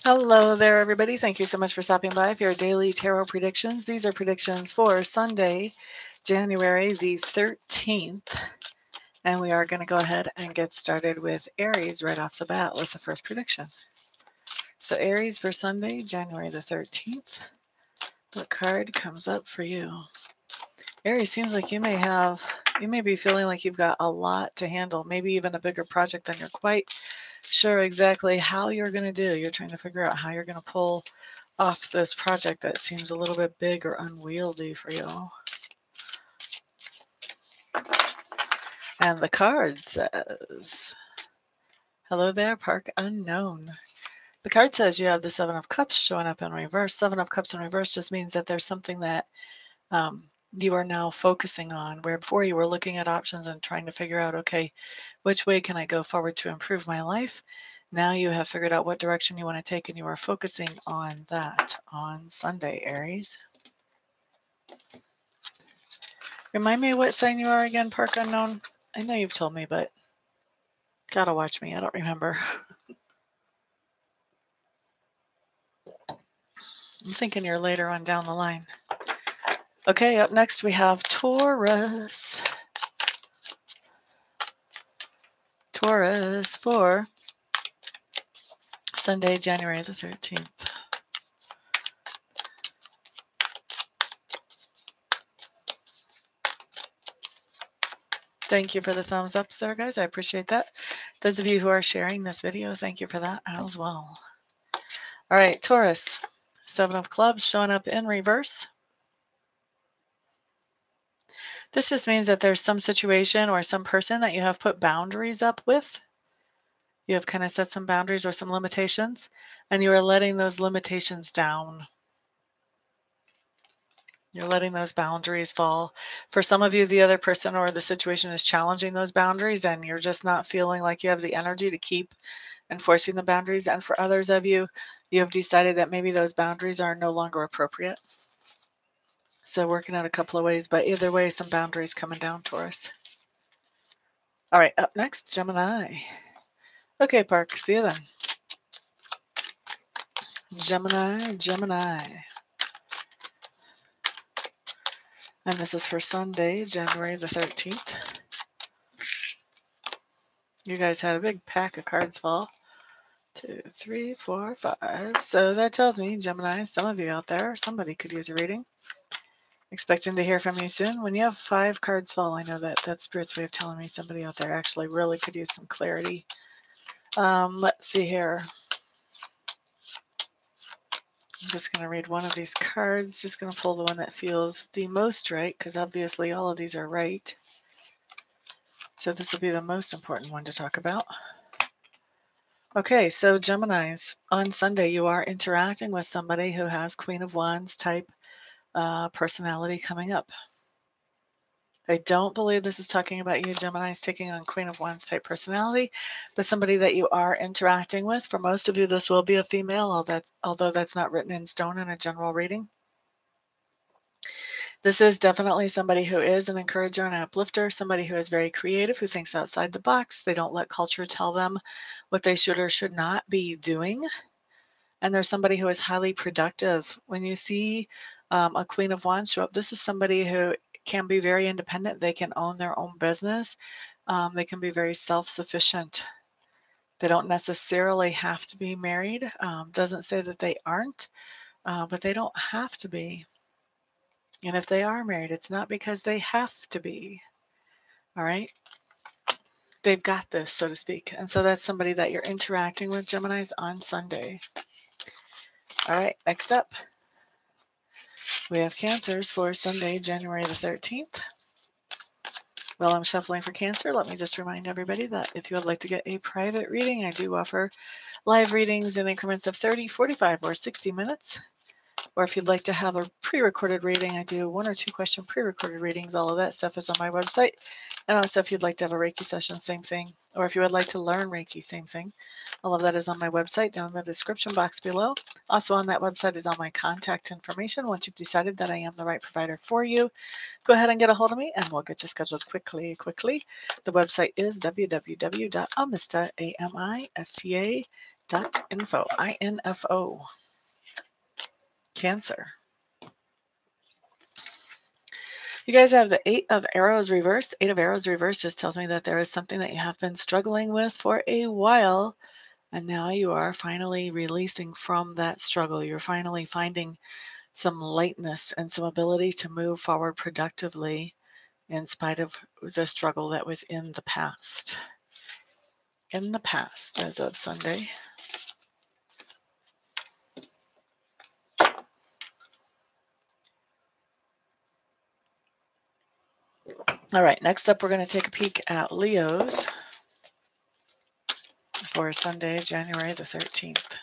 Hello there, everybody. Thank you so much for stopping by for your daily tarot predictions. These are predictions for Sunday, January the 13th. And we are going to go ahead and get started with Aries right off the bat with the first prediction. So Aries for Sunday, January the 13th. What card comes up for you? Aries, seems like you may be feeling like you've got a lot to handle, maybe even a bigger project than you're quite sure exactly how you're going to do. You're trying to figure out how you're going to pull off this project that seems a little bit big or unwieldy for you. And the card says, hello there, Park Unknown. The card says you have the Seven of Cups showing up in reverse. Seven of Cups in reverse just means that there's something that you are now focusing on, where before you were looking at options and trying to figure out, okay, which way can I go forward to improve my life? Now you have figured out what direction you want to take, and you are focusing on that on Sunday, Aries. Remind me what sign you are again, Park Unknown? I know you've told me, but gotta watch me. I don't remember. I'm thinking you're later on down the line. Okay, up next we have Taurus. Taurus for Sunday, January the 13th. Thank you for the thumbs ups there, guys. I appreciate that. Those of you who are sharing this video, thank you for that as well. All right, Taurus, Seven of Clubs showing up in reverse. This just means that there's some situation or some person that you have put boundaries up with. You have kind of set some boundaries or some limitations, and you are letting those limitations down. You're letting those boundaries fall. For some of you, the other person or the situation is challenging those boundaries, and you're just not feeling like you have the energy to keep enforcing the boundaries. And for others of you, you have decided that maybe those boundaries are no longer appropriate. So working out a couple of ways, but either way, some boundaries coming down, Taurus. All right, up next, Gemini. Okay, Park, see you then. Gemini. And this is for Sunday, January the 13th. You guys had a big pack of cards fall. 2, 3, 4, 5. So that tells me, Gemini, some of you out there, somebody could use a reading. Expecting to hear from you soon. When you have 5 cards fall, I know that that's Spirit's way of telling me somebody out there actually really could use some clarity. Let's see here. I'm just going to read one of these cards. Just going to pull the one that feels the most right, because obviously all of these are right. So this will be the most important one to talk about. Okay, so Geminis, on Sunday you are interacting with somebody who has Queen of Wands type personality coming up. I don't believe this is talking about you, Geminis, taking on Queen of Wands type personality, but somebody that you are interacting with. For most of you, this will be a female, although that's not written in stone in a general reading. This is definitely somebody who is an encourager and an uplifter, somebody who is very creative, who thinks outside the box. They don't let culture tell them what they should or should not be doing. And there's somebody who is highly productive. When you see a Queen of Wands show up, this is somebody who can be very independent. They can own their own business. They can be very self-sufficient. They don't necessarily have to be married. Doesn't say that they aren't, but they don't have to be. And if they are married, it's not because they have to be. All right? They've got this, so to speak. And so that's somebody that you're interacting with, Geminis, on Sunday. All right, next up. We have Cancers for Sunday, January the 13th. While I'm shuffling for Cancer, let me just remind everybody that if you would like to get a private reading, I do offer live readings in increments of 30, 45, or 60 minutes. Or if you'd like to have a pre-recorded reading, I do 1 or 2 question pre-recorded readings. All of that stuff is on my website. And also, if you'd like to have a Reiki session, same thing. Or if you would like to learn Reiki, same thing. All of that is on my website down in the description box below. Also on that website is all my contact information. Once you've decided that I am the right provider for you, go ahead and get a hold of me and we'll get you scheduled quickly. The website is www.amista, Info. INFO. Cancer. You guys have the 8 of Arrows reversed. 8 of Arrows reversed just tells me that there is something that you have been struggling with for a while, and now you are finally releasing from that struggle. You're finally finding some lightness and some ability to move forward productively in spite of the struggle that was in the past. In the past, as of Sunday. All right, next up, we're going to take a peek at Leos for Sunday, January the 13th.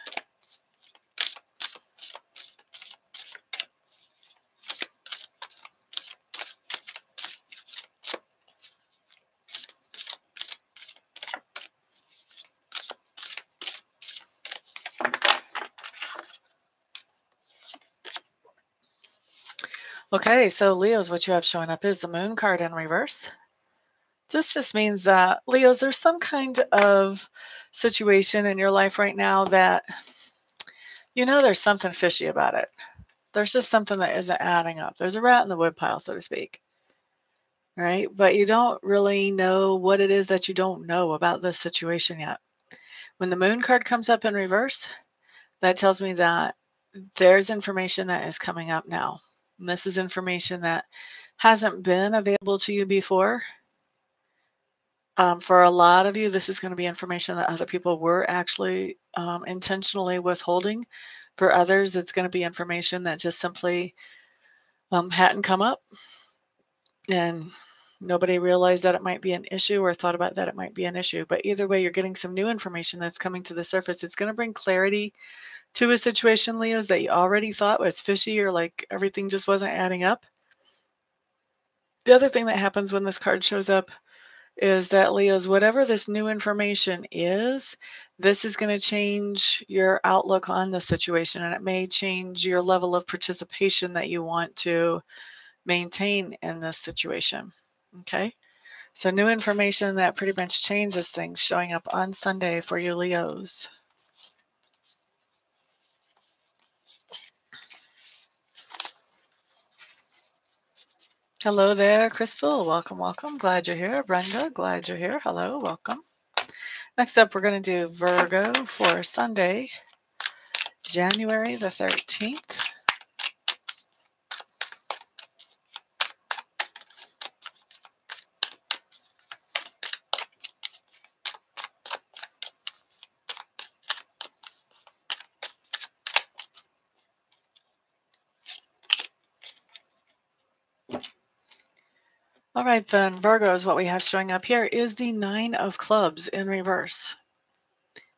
Okay, so Leos, what you have showing up is the Moon card in reverse. This just means that, Leos, there's some kind of situation in your life right now that you know there's something fishy about it. There's just something that isn't adding up. There's a rat in the woodpile, so to speak. Right? But you don't really know what it is that you don't know about this situation yet. When the Moon card comes up in reverse, that tells me that there's information that is coming up now. And this is information that hasn't been available to you before. For a lot of you, this is going to be information that other people were actually intentionally withholding. For others, it's going to be information that just simply hadn't come up, and nobody realized that it might be an issue or thought about that it might be an issue. But either way, you're getting some new information that's coming to the surface. It's going to bring clarity to a situation, Leos, that you already thought was fishy or like everything just wasn't adding up. The other thing that happens when this card shows up is that, Leos, whatever this new information is, this is going to change your outlook on the situation, and it may change your level of participation that you want to maintain in this situation. Okay? So new information that pretty much changes things showing up on Sunday for you, Leos. Hello there, Crystal. Welcome, welcome. Glad you're here. Brenda, glad you're here. Hello, welcome. Next up, we're going to do Virgo for Sunday, January the 13th. All right, then, Virgos, what we have showing up here is the 9 of Clubs in reverse.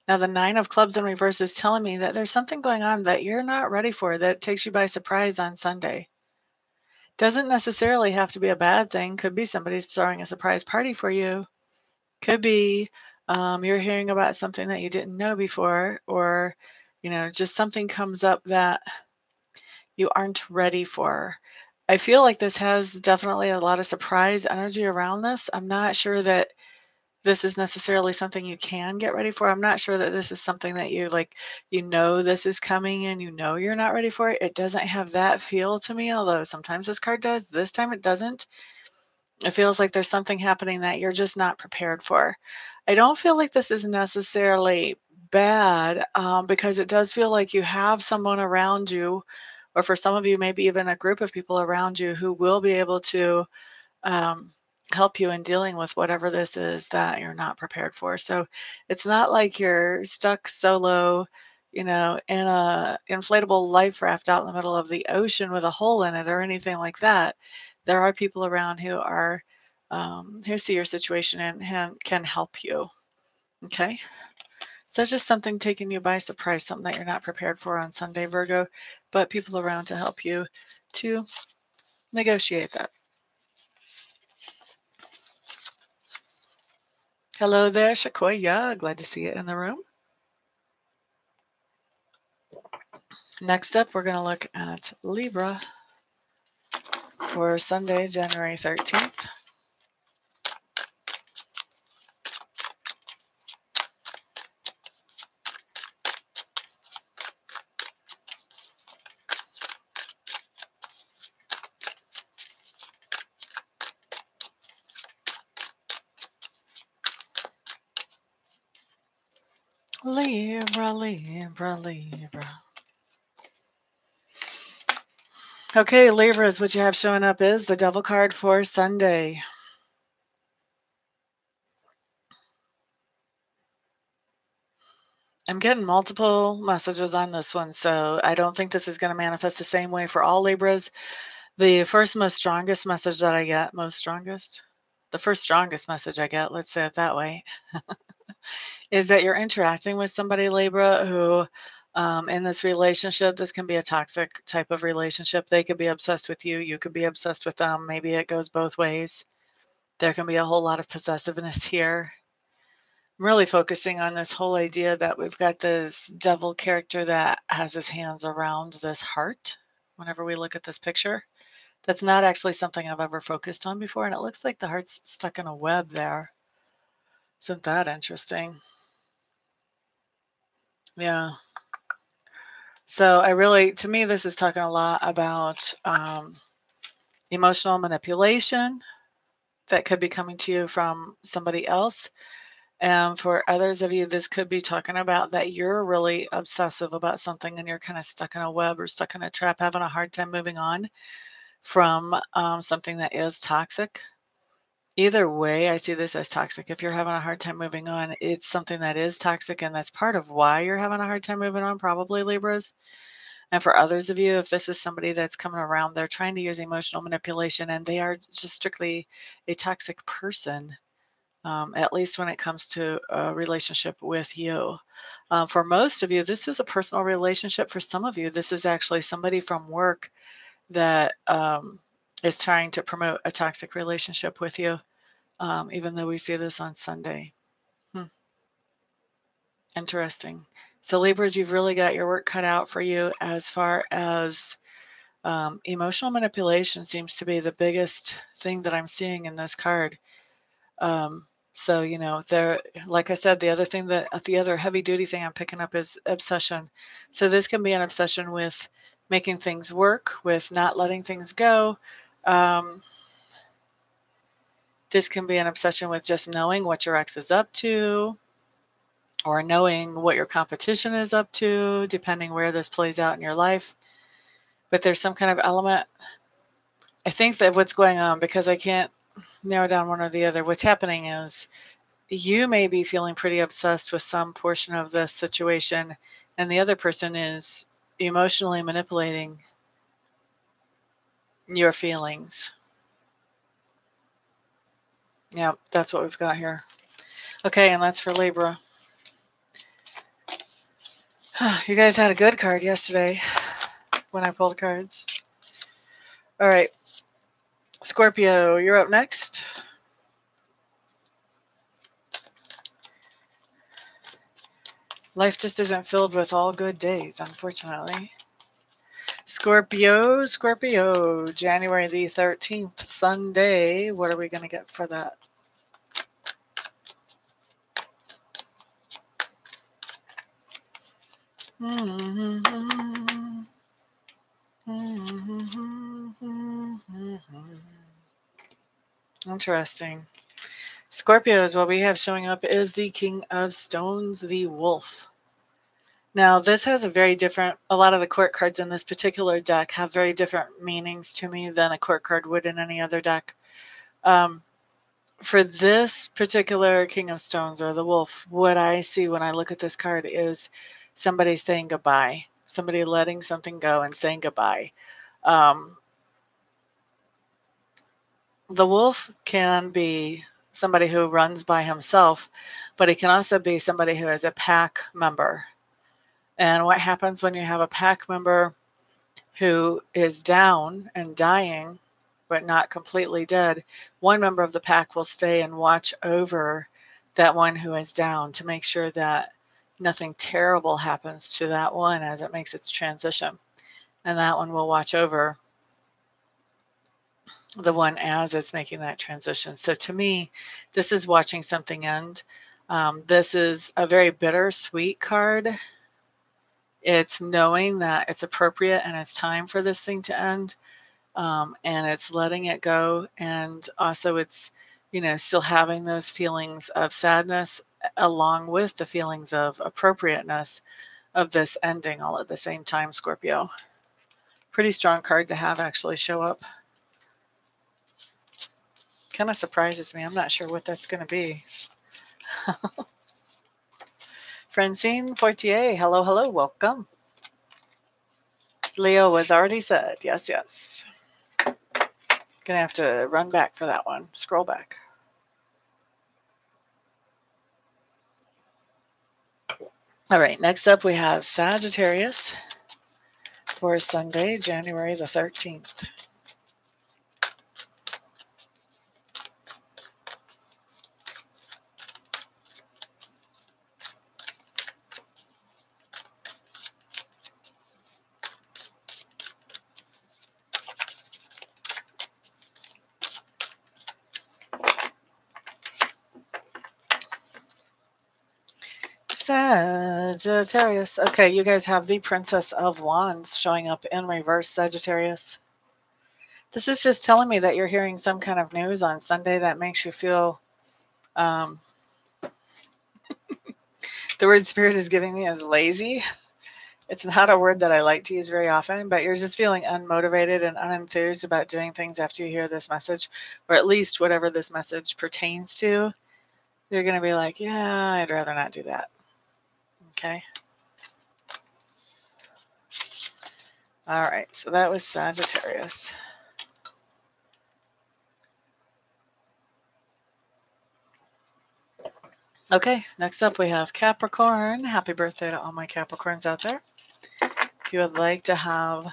Now, the 9 of Clubs in reverse is telling me that there's something going on that you're not ready for, that takes you by surprise on Sunday. Doesn't necessarily have to be a bad thing. Could be somebody's throwing a surprise party for you. Could be you're hearing about something that you didn't know before, or, just something comes up that you aren't ready for. I feel like this has definitely a lot of surprise energy around this. I'm not sure that this is necessarily something you can get ready for. I'm not sure that this is something that you like, this is coming and you're not ready for it. It doesn't have that feel to me, although sometimes this card does. This time it doesn't. It feels like there's something happening that you're just not prepared for. I don't feel like this is necessarily bad, because it does feel like you have someone around you, or for some of you, maybe even a group of people around you who will be able to um, help you in dealing with whatever this is that you're not prepared for. So it's not like you're stuck solo, in a inflatable life raft out in the middle of the ocean with a hole in it or anything like that. There are people around who are who see your situation and can help you. Okay. So just something taking you by surprise, something that you're not prepared for on Sunday, Virgo, but people around to help you to negotiate that. Hello there, Shakoya. Glad to see you in the room. Next up, we're going to look at Libra for Sunday, January 13th. Libra, Libra, Libra. Okay, Libras, what you have showing up is the Devil card for Sunday. I'm getting multiple messages on this one, so I don't think this is going to manifest the same way for all Libras. The first most strongest message that I get, the first strongest message I get, let's say it that way, is that you're interacting with somebody, Libra, who in this relationship, this can be a toxic type of relationship. They could be obsessed with you. You could be obsessed with them. Maybe it goes both ways. There can be a whole lot of possessiveness here. I'm really focusing on this whole idea that we've got this devil character that has his hands around this heart whenever we look at this picture. That's not actually something I've ever focused on before, and it looks like the heart's stuck in a web there. Isn't that interesting? Yeah. So to me, this is talking a lot about emotional manipulation that could be coming to you from somebody else. And for others of you, this could be talking about that you're really obsessive about something and you're kind of stuck in a web or stuck in a trap, having a hard time moving on from something that is toxic. Either way, I see this as toxic. If you're having a hard time moving on, it's something that is toxic, and that's part of why you're having a hard time moving on, probably, Libras. And for others of you, if this is somebody that's coming around, they're trying to use emotional manipulation and they are just strictly a toxic person. At least when it comes to a relationship with you. For most of you, this is a personal relationship. For some of you, this is actually somebody from work that is trying to promote a toxic relationship with you, even though we see this on Sunday. Interesting. So, Libras, you've really got your work cut out for you as far as emotional manipulation seems to be the biggest thing that I'm seeing in this card. So, there, like I said, the other heavy duty thing I'm picking up is obsession. So this can be an obsession with making things work, with not letting things go. This can be an obsession with just knowing what your ex is up to or knowing what your competition is up to, depending where this plays out in your life. But there's some kind of element. I think that what's going on, because I can't narrow down one or the other, what's happening is you may be feeling pretty obsessed with some portion of this situation, and the other person is emotionally manipulating your feelings. Yeah, that's what we've got here. Okay, and that's for Libra. You guys had a good card yesterday when I pulled cards. All right, Scorpio, you're up next. Life just isn't filled with all good days, unfortunately. Scorpio, January the 13th, Sunday. What are we going to get for that? Interesting. Scorpios, what we have showing up is the King of Stones, the Wolf. Now, this has a lot of the court cards in this particular deck have very different meanings to me than a court card would in any other deck. For this particular King of Stones or the Wolf, what I see when I look at this card is somebody saying goodbye, somebody letting something go and saying goodbye. The Wolf can be somebody who runs by himself, but he can also be somebody who is a pack member. And what happens when you have a pack member who is down and dying, but not completely dead? One member of the pack will stay and watch over that one who is down to make sure that nothing terrible happens to that one as it makes its transition. And that one will watch over the one as it's making that transition. So to me, this is watching something end. This is a very bittersweet card. It's knowing that it's appropriate and it's time for this thing to end. And it's letting it go. And also it's, still having those feelings of sadness along with the feelings of appropriateness of this ending all at the same time, Scorpio. Pretty strong card to have actually show up. Kind of surprises me. I'm not sure what that's going to be. Francine Fortier, hello, hello, welcome. Leo was already said. Yes, yes. Gonna have to run back for that one. Scroll back. All right, next up we have Sagittarius for Sunday, January the 13th. Sagittarius. Okay, you guys have the Princess of Wands showing up in reverse, Sagittarius. This is just telling me that you're hearing some kind of news on Sunday that makes you feel, the word spirit is giving me is lazy. It's not a word that I like to use very often, but you're just feeling unmotivated and unenthused about doing things after you hear this message, or at least whatever this message pertains to. You're going to be like, yeah, I'd rather not do that. Okay. All right. So that was Sagittarius. Okay. Next up, we have Capricorn. Happy birthday to all my Capricorns out there. If you would like to have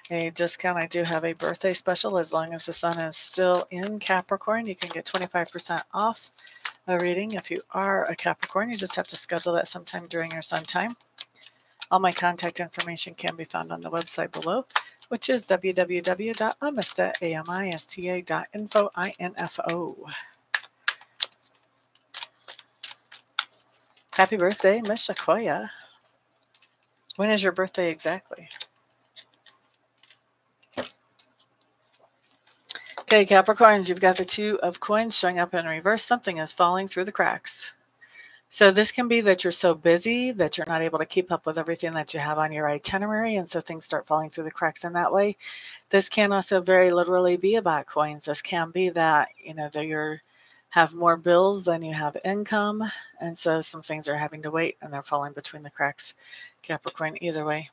a discount, I do have a birthday special. As long as the sun is still in Capricorn, you can get 25% off a reading. If you are a Capricorn, you just have to schedule that sometime during your sun time. All my contact information can be found on the website below, which is www.amista.info. Happy birthday, Miss Sequoia. When is your birthday exactly? Okay, Capricorns, you've got the Two of Coins showing up in reverse. Something is falling through the cracks. So this can be that you're so busy that you're not able to keep up with everything that you have on your itinerary, and so things start falling through the cracks in that way. This can also very literally be about coins. This can be that, that you have more bills than you have income, and so some things are having to wait and they're falling between the cracks, Capricorn, either way.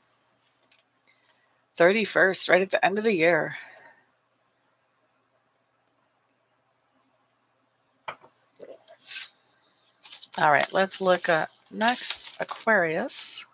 31st, right at the end of the year. All right, let's look at next, Aquarius.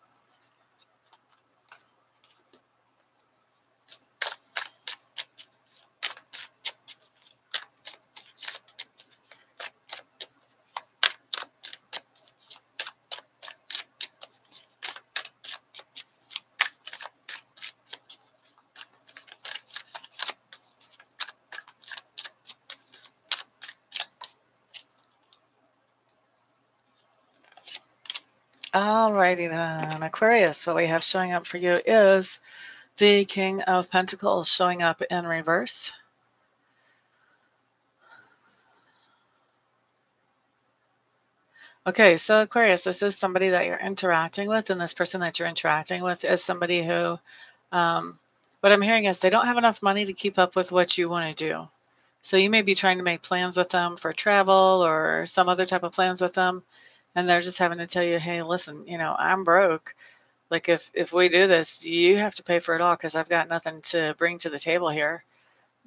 Alrighty then, Aquarius, what we have showing up for you is the King of Pentacles showing up in reverse. Okay, so Aquarius, this is somebody that you're interacting with, and this person that you're interacting with is somebody who, what I'm hearing is they don't have enough money to keep up with what you want to do. So you may be trying to make plans with them for travel or some other type of plans with them, and they're just having to tell you, hey, listen, I'm broke. Like if we do this, you have to pay for it all because I've got nothing to bring to the table here.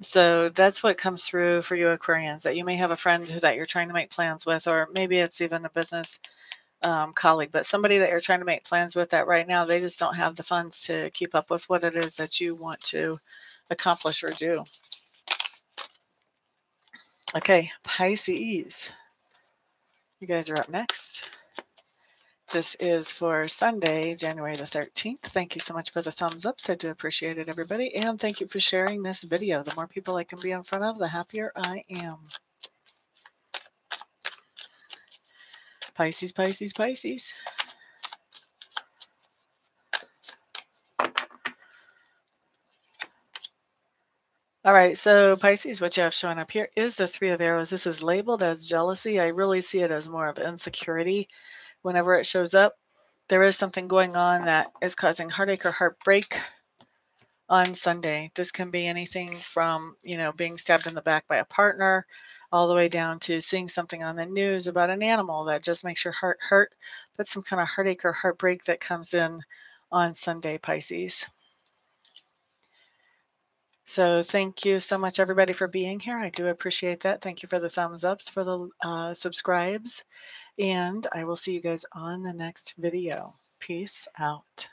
So that's what comes through for you Aquarians, that you may have a friend that you're trying to make plans with, or maybe it's even a business colleague, but somebody that you're trying to make plans with that right now, they just don't have the funds to keep up with what it is that you want to accomplish or do. Okay, Pisces. You guys are up next. This is for Sunday, January the 13th. Thank you so much for the thumbs ups. I do appreciate it, everybody. And thank you for sharing this video. The more people I can be in front of, the happier I am. Pisces, Pisces, Pisces. All right, so Pisces, what you have showing up here is the Three of Arrows. This is labeled as jealousy. I really see it as more of insecurity whenever it shows up. There is something going on that is causing heartache or heartbreak on Sunday. This can be anything from, being stabbed in the back by a partner, all the way down to seeing something on the news about an animal that just makes your heart hurt, but some kind of heartache or heartbreak that comes in on Sunday, Pisces. So thank you so much, everybody, for being here. I do appreciate that. Thank you for the thumbs ups, for the subscribes, and I will see you guys on the next video. Peace out.